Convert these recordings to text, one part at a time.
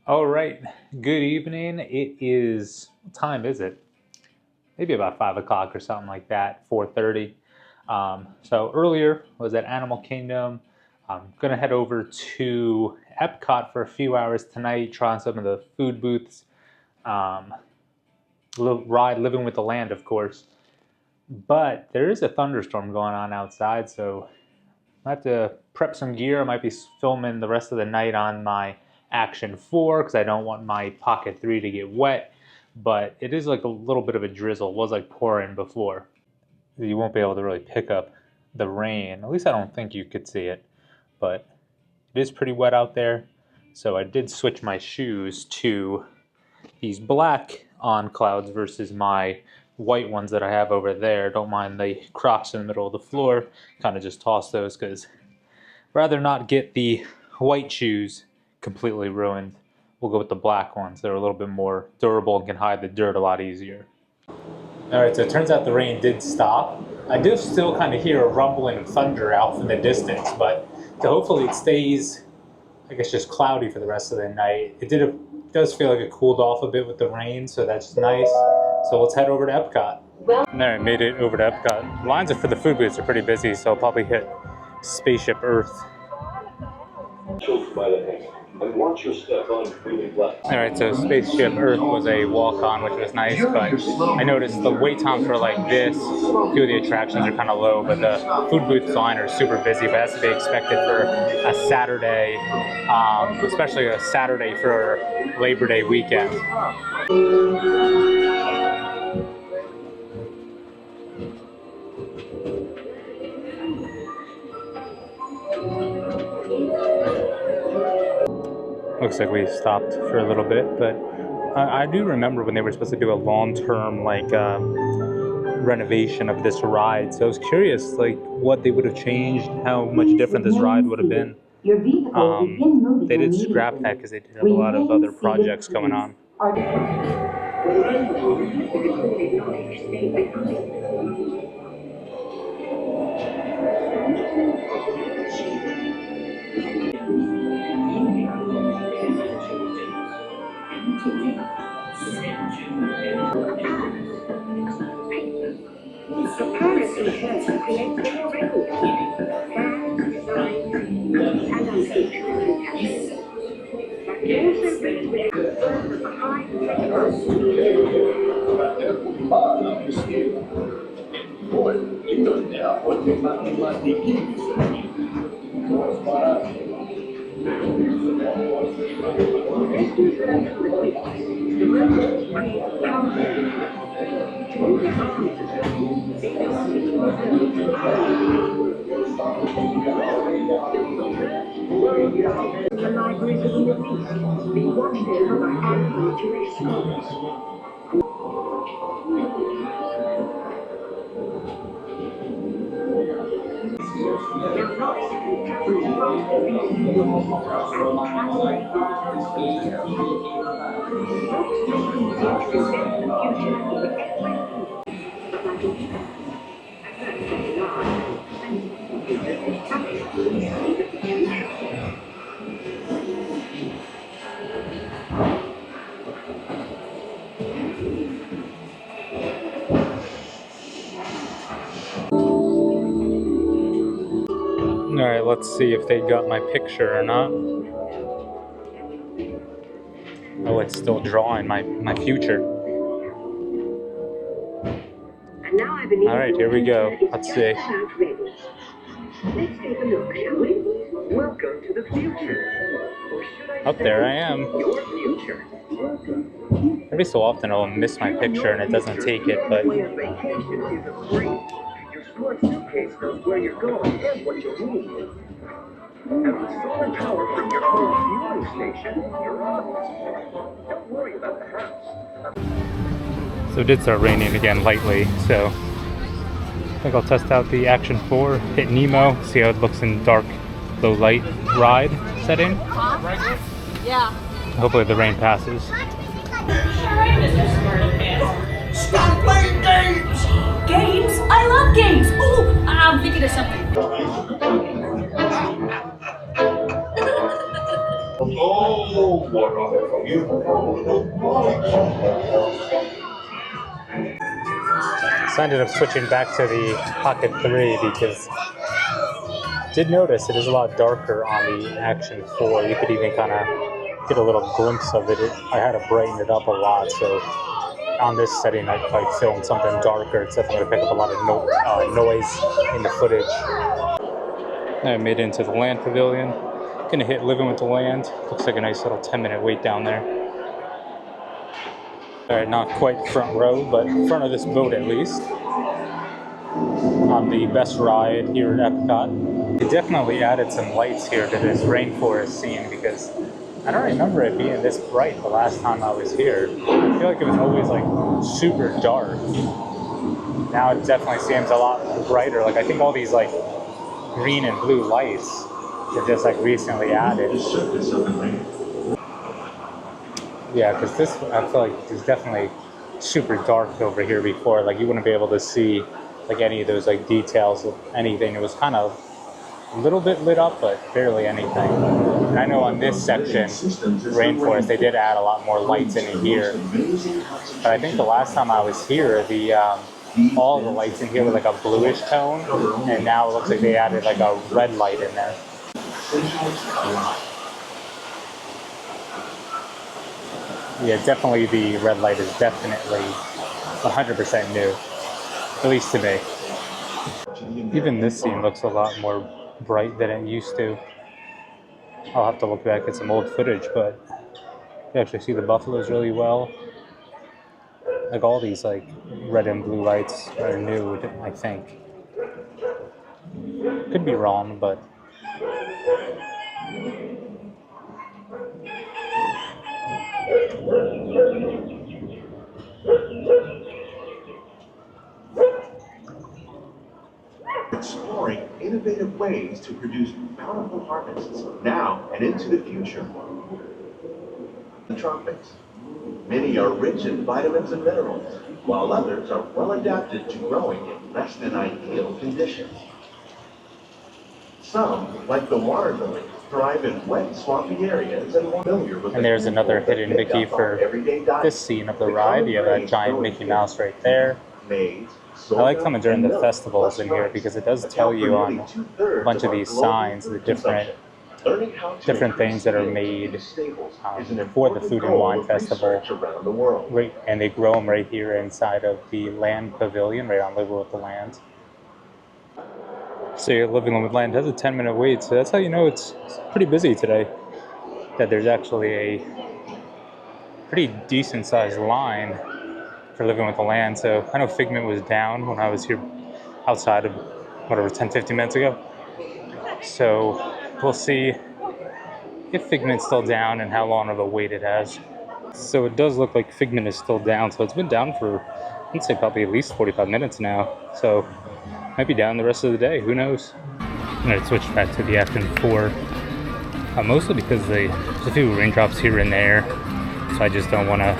All right, good evening. It is, what time is it? Maybe about 5 o'clock or something like that, 4:30. So earlier was at Animal Kingdom. I'm gonna head over to Epcot for a few hours tonight, trying some of the food booths. Ride Living with the Land, of course. But there is a thunderstorm going on outside, so I have to prep some gear. I might be filming the rest of the night on my Action 4 because I don't want my Pocket 3 to get wet. But it is like a little bit of a drizzle. It was like pouring before. You won't be able to really pick up the rain. At least I don't think you could see it. But it is pretty wet out there. So I did switch my shoes to these black On Clouds versus my white ones that I have over there. Don't mind the Crocs in the middle of the floor. Kind of just toss those because rather not get the white shoes completely ruined. We'll go with the black ones. They're a little bit more durable and can hide the dirt a lot easier. Alright, so it turns out the rain did stop. I do still kind of hear a rumbling of thunder out from the distance, but hopefully it stays, I guess, just cloudy for the rest of the night. It does feel like it cooled off a bit with the rain, so that's nice. So let's head over to Epcot. There, I made it over to Epcot. Lines for the food booths are pretty busy, so I'll probably hit Spaceship Earth. Alright, so Spaceship Earth was a walk-on, which was nice, but I noticed the wait times for like this, a few of the attractions are kind of low, but the food booth line are super busy, but that's to be expected for a Saturday, especially a Saturday for Labor Day weekend. Looks like we stopped for a little bit, but I do remember when they were supposed to do a long-term renovation of this ride. So I was curious, what they would have changed, how much different this ride would have been. They did scrap that because they did have a lot of other projects going on. Alright, let's see if they got my picture or not. Oh, it's still drawing my future. Alright, here we go. Let's see. Let's take a look, shall we? Welcome to the future. Or should I Up there I am. Your future. Every so often I'll miss my picture and it doesn't take it, but Where vacation isn't free. Your smart suitcase knows where you're going and what you'll need. And with solar power from your home fueling station, you're on. Don't worry about the house. so it did start raining again lightly, so I think I'll test out the Action 4, hit Nemo, see how it looks in dark, low light ride setting. Yeah. Hopefully the rain passes. Stop playing games! Games? I love games! Ooh, I'm thinking of something. Oh, what a beautiful So I ended up switching back to the Pocket 3 because I did notice it is a lot darker on the Action 4. You could even kind of get a little glimpse of it. I had to brighten it up a lot, so on this setting, if I filmed something darker, it's definitely going to pick up a lot of noise in the footage. I made it into the land pavilion. Gonna hit Living with the Land. Looks like a nice little 10-minute wait down there. Alright, not quite front row, but front of this boat at least. On the best ride here at Epcot. They definitely added some lights here to this rainforest scene because I don't remember it being this bright the last time I was here. I feel like it was always like super dark. Now it definitely seems a lot brighter. Like I think all these like green and blue lights are just like recently added. Yeah, because this, I feel like it's definitely super dark over here before. Like you wouldn't be able to see like any of those like details of anything. It was kind of a little bit lit up, but barely anything. And I know on this section, rainforest, they did add a lot more lights in here. But I think the last time I was here, all the lights in here were like a bluish tone, and now it looks like they added like a red light in there. Yeah, definitely the red light is definitely 100% new, at least to me. Even this scene looks a lot more bright than it used to. I'll have to look back at some old footage, but you actually see the buffaloes really well. Like all these like red and blue lights are new, I think. Could be wrong, but exploring innovative ways to produce bountiful harvests now and into the future. The tropics. Many are rich in vitamins and minerals, while others are well adapted to growing in less than ideal conditions. Some, like the water lily, thrive in wet, swampy areas and are familiar with. And there's another hidden Mickey for this scene of the ride. You have that giant Mickey Mouse right there. I like coming during the festivals in here because it does tell you on a bunch of these signs the different things that are made for the Food and Wine Festival. Right, and they grow them right here inside of the Land Pavilion, right on Living with the Land. So Living with the Land has a 10-minute wait, so that's how you know it's pretty busy today. That there's actually a pretty decent-sized line for Living with the Land. So I know Figment was down when I was here outside of whatever 10-15 minutes ago. So we'll see if Figment's still down and how long of a wait it has. So it does look like Figment is still down. So it's been down for, I'd say probably at least 45 minutes now. So might be down the rest of the day. Who knows? I'm going to switch back to the Action 4. Mostly because there's a few raindrops here and there. So I just don't want to,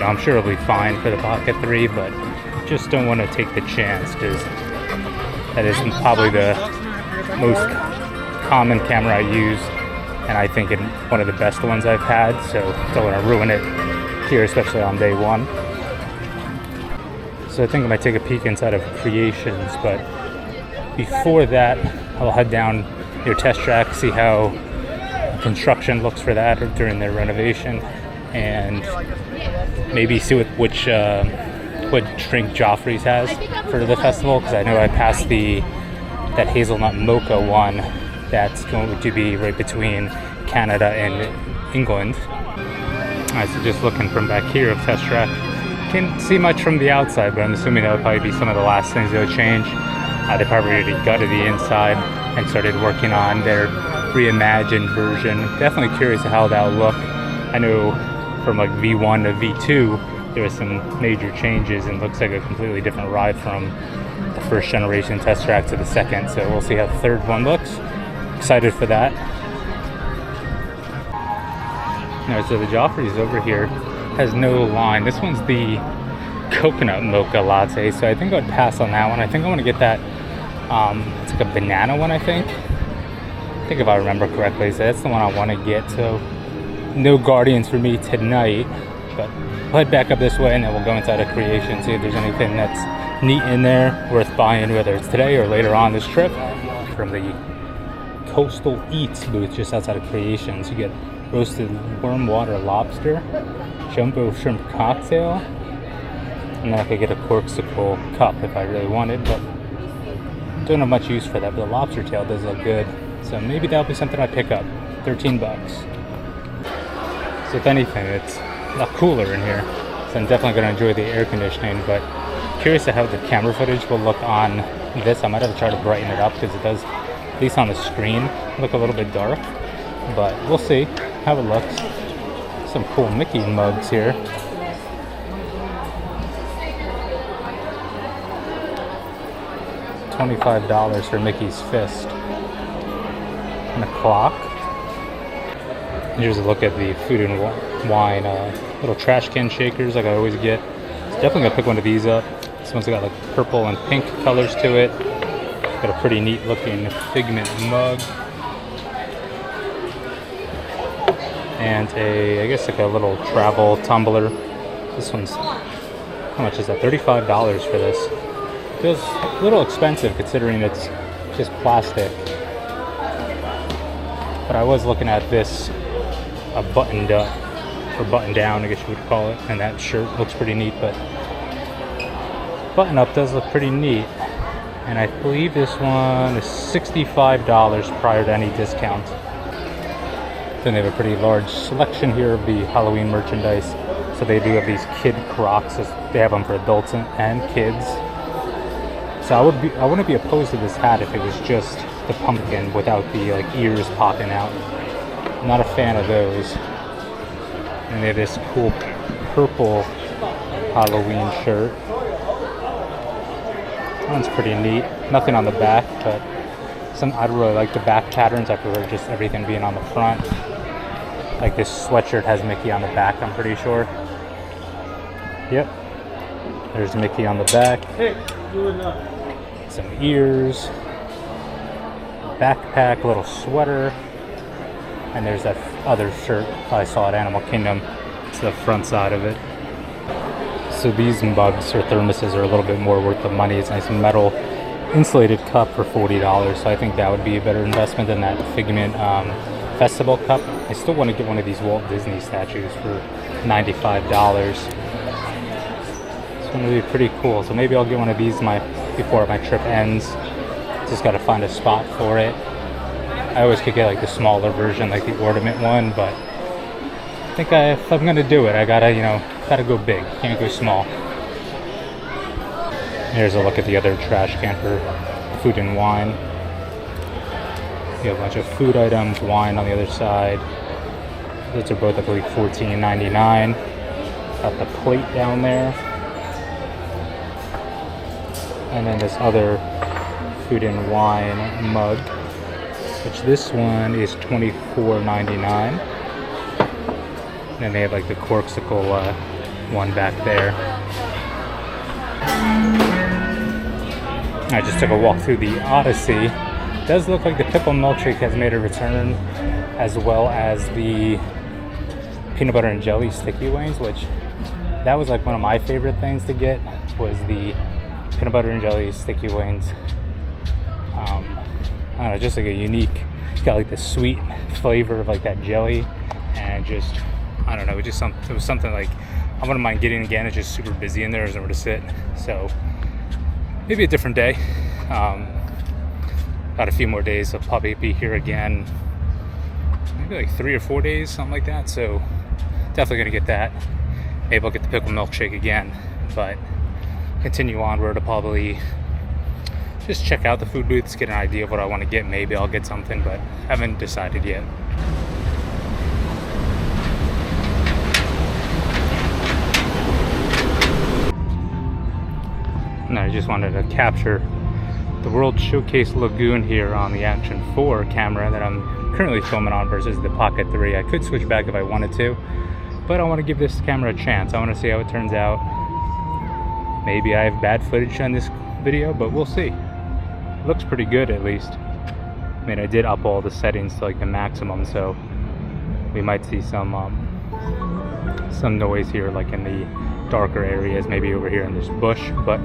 I'm sure it'll be fine for the Pocket 3, but just don't want to take the chance because that is probably the most common camera I use, and I think one of the best ones I've had, so don't want to ruin it here, especially on day one. So I think I might take a peek inside of Creations, but before that, I'll head down near Test Track, see how construction looks for that during their renovation, and maybe see what drink Joffrey's has for the festival, because I know I passed that hazelnut mocha one that's going to be right between Canada and England. So just looking from back here of Test Track, can't see much from the outside, but I'm assuming that would probably be some of the last things they'll change. They probably already gutted the inside and started working on their reimagined version. Definitely curious how that'll look. I know from like V1 to V2 there were some major changes and looks like a completely different ride from the first generation Test Track to the second, so we'll see how the third one looks. Excited for that. So the Joffrey's over here has no line. This one's the coconut mocha latte, so I think I would pass on that one. I think I want to get that, it's like a banana one, I think if I remember correctly, so that's the one I want to get. So no Guardians for me tonight, but we'll head back up this way and then we'll go inside of Creation, see if there's anything that's neat in there, worth buying, whether it's today or later on this trip. From the Coastal Eats booth just outside of Creations, you get roasted worm water lobster, jumbo shrimp cocktail, and then I could get a corksicle cup if I really wanted, but don't have much use for that. But the lobster tail does look good, so maybe that'll be something I pick up. 13 bucks. So if anything, it's a lot cooler in here, so I'm definitely going to enjoy the air conditioning, but curious to how the camera footage will look on this. I might have to try to brighten it up because it does, at least on the screen, look a little bit dark, but we'll see how it looks. Some cool Mickey mugs here. $25 for Mickey's fist. And a clock. Here's a look at the food and wine little trash can shakers like I always get. So definitely gonna pick one of these up. This one's got like purple and pink colors to it. Got a pretty neat looking Figment mug. And I guess like a little travel tumbler. This one's, how much is that? $35 for this. Feels a little expensive considering it's just plastic. But I was looking at this, a buttoned up, or button down I guess you would call it, and that shirt looks pretty neat, but button up does look pretty neat. And I believe this one is $65 prior to any discount. Then they have a pretty large selection here of the Halloween merchandise. So they do have these kid Crocs. They have them for adults and kids. So I wouldn't be opposed to this hat if it was just the pumpkin without the like ears popping out. I'm not a fan of those. And they have this cool purple Halloween shirt. That one's pretty neat. Nothing on the back, but I don't really like the back patterns. I prefer just everything being on the front. Like this sweatshirt has Mickey on the back, I'm pretty sure. Yep. There's Mickey on the back. Some ears. Backpack, little sweater. And there's that other shirt I saw at Animal Kingdom. It's the front side of it. So these mugs or thermoses are a little bit more worth the money. It's a nice metal insulated cup for $40. So I think that would be a better investment than that Figment festival cup. I still want to get one of these Walt Disney statues for $95. It's going to be pretty cool. So maybe I'll get one of these before my trip ends. Just got to find a spot for it. I always could get like the smaller version, like the ornament one, but I think if I'm gonna do it, I gotta go big. Can't go small. Here's a look at the other trash can for food and wine. You have a bunch of food items, wine on the other side. Those are both, I believe, $14.99. Got the plate down there. And then this other food and wine mug, which this one is $24.99. And then they have like the corksicle one back there. I just took a walk through the Odyssey. It does look like the pickle milkshake has made a return, as well as the peanut butter and jelly sticky wings, which that was like one of my favorite things to get, was the peanut butter and jelly sticky wings. I don't know, just like a unique, got like the sweet flavor of like that jelly, and just, I don't know, it was something like I wouldn't mind getting again. It's just super busy in there, there's nowhere to sit, so maybe a different day. Got a few more days, I'll probably be here again, maybe like 3 or 4 days, something like that, so definitely gonna get that. Maybe I'll get the pickle milkshake again, but continue onward to probably just check out the food booths, get an idea of what I want to get. Maybe I'll get something, but haven't decided yet. And I just wanted to capture the World Showcase Lagoon here on the Action 4 camera that I'm currently filming on versus the Pocket 3. I could switch back if I wanted to, but I want to give this camera a chance. I want to see how it turns out. Maybe I have bad footage on this video, but we'll see. Looks pretty good, at least. I mean, I did up all the settings to like the maximum, so we might see some noise here, like in the darker areas, maybe over here in this bush, but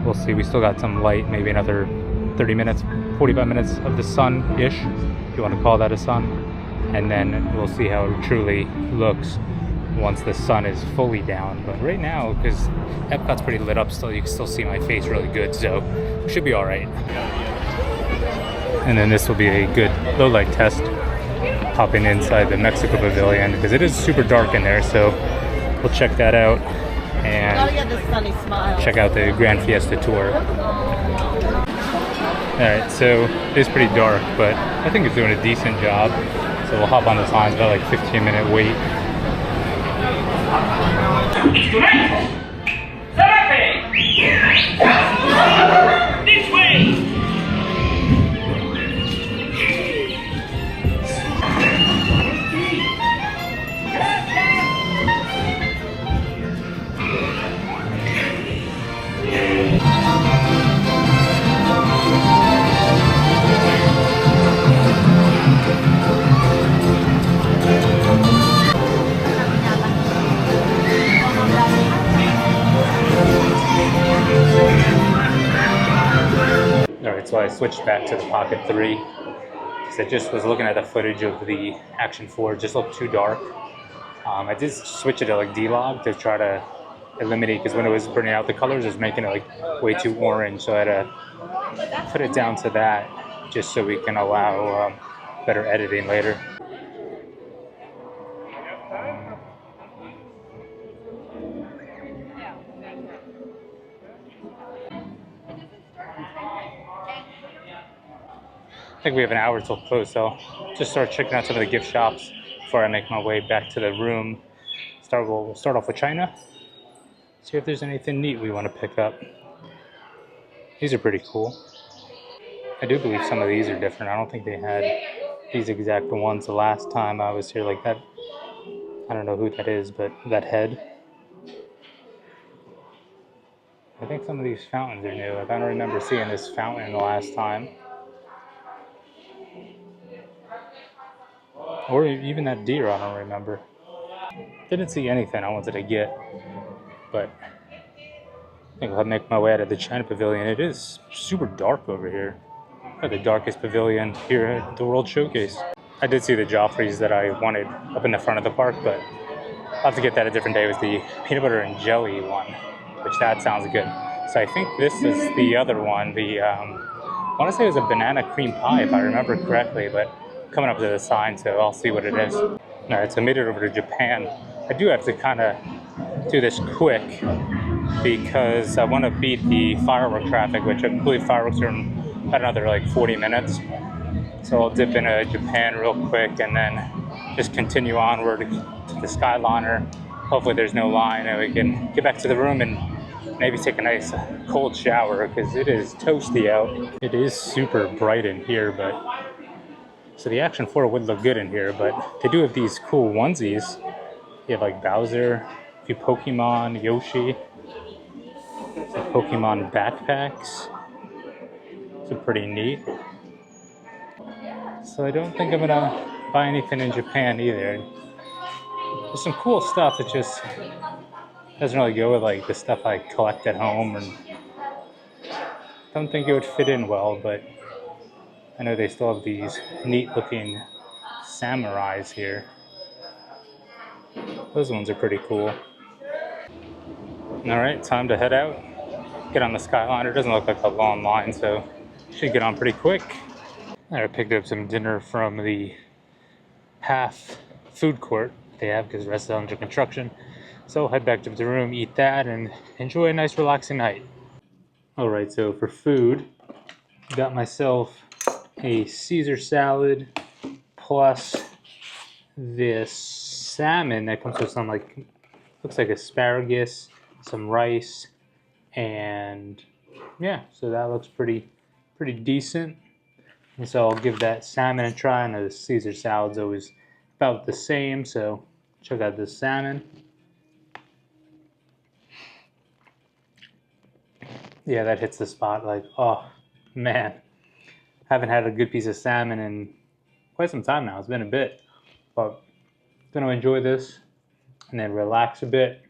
we'll see. We still got some light, maybe another 30 minutes, 45 minutes of the sun-ish, if you want to call that a sun, and then we'll see how it truly looks once the sun is fully down. But right now, because Epcot's pretty lit up still, you can still see my face really good, so it should be all right. And then this will be a good low light test, hopping inside the Mexico Pavilion, because it is super dark in there, so we'll check that out and check out the Grand Fiesta Tour. Alright, so it is pretty dark, but I think it's doing a decent job. So we'll hop on this line. It's about like 15-minute wait. This way! Alright, so I switched back to the Pocket 3 because I just was looking at the footage of the Action 4. It just looked too dark. I did switch it to like D-Log to try to eliminate, because when it was burning out the colors, it was making it like way too orange. So I had to put it down to that just so we can allow better editing later. I think we have an hour till close, so just start checking out some of the gift shops before I make my way back to the room. We'll start off with China. See if there's anything neat we want to pick up. These are pretty cool. I do believe some of these are different. I don't think they had these exact ones the last time I was here, like that. I don't know who that is, but that head. I think some of these fountains are new. I don't remember seeing this fountain the last time. Or even that deer, I don't remember. Didn't see anything I wanted to get, but I think I'll make my way out of the China Pavilion. It is super dark over here. The darkest pavilion here at the World Showcase. I did see the Joffreys that I wanted up in the front of the park, but I'll have to get that a different day with the peanut butter and jelly one, which that sounds good. So I think this is the other one. I want to say it was a banana cream pie if I remember correctly, but coming up to the sign, so I'll see what it is. Alright, so I made it over to Japan. I do have to kind of do this quick because I want to beat the firework traffic, which I believe fireworks are in about another like 40 minutes. So I'll dip into Japan real quick and then just continue onward to the Skyliner. Hopefully there's no line and we can get back to the room and maybe take a nice cold shower because it is toasty out. It is super bright in here, but so the Action 4 would look good in here, but they do have these cool onesies. You have like Bowser, a few Pokemon, Yoshi, some Pokemon backpacks. So pretty neat. So I don't think I'm gonna buy anything in Japan either. There's some cool stuff that just doesn't really go with like the stuff I collect at home, and don't think it would fit in well, but I know they still have these neat looking samurais here. Those ones are pretty cool. Alright, time to head out. Get on the Skyliner. It doesn't look like a long line, so should get on pretty quick. I picked up some dinner from the half food court they have because the rest is under construction. So I'll head back to the room, eat that, and enjoy a nice relaxing night. Alright, so for food, got myself a Caesar salad plus this salmon that comes with some like, looks like asparagus, some rice, and yeah, so that looks pretty decent. And so I'll give that salmon a try. I know the Caesar salad's always about the same, so check out this salmon. Yeah, that hits the spot like, oh man. Haven't had a good piece of salmon in quite some time now. It's been a bit, but Gonna enjoy this and then relax a bit.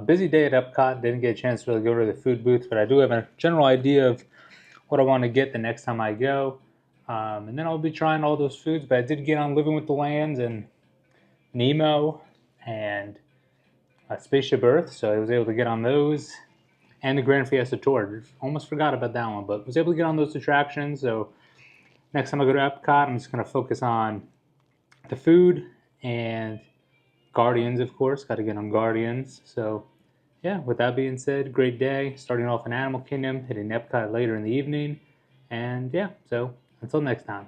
Busy day at Epcot. Didn't get a chance to really go to the food booth, but I do have a general idea of what I want to get the next time I go. And then I'll be trying all those foods. But I did get on Living with the Lands and Nemo and Spaceship Earth, so I was able to get on those. And the Grand Fiesta Tour. Almost forgot about that one, but was able to get on those attractions. So next time I go to Epcot, I'm just going to focus on the food and Guardians, of course. Got to get on Guardians. So yeah, with that being said, great day. Starting off in Animal Kingdom, hitting Epcot later in the evening. And yeah, so until next time.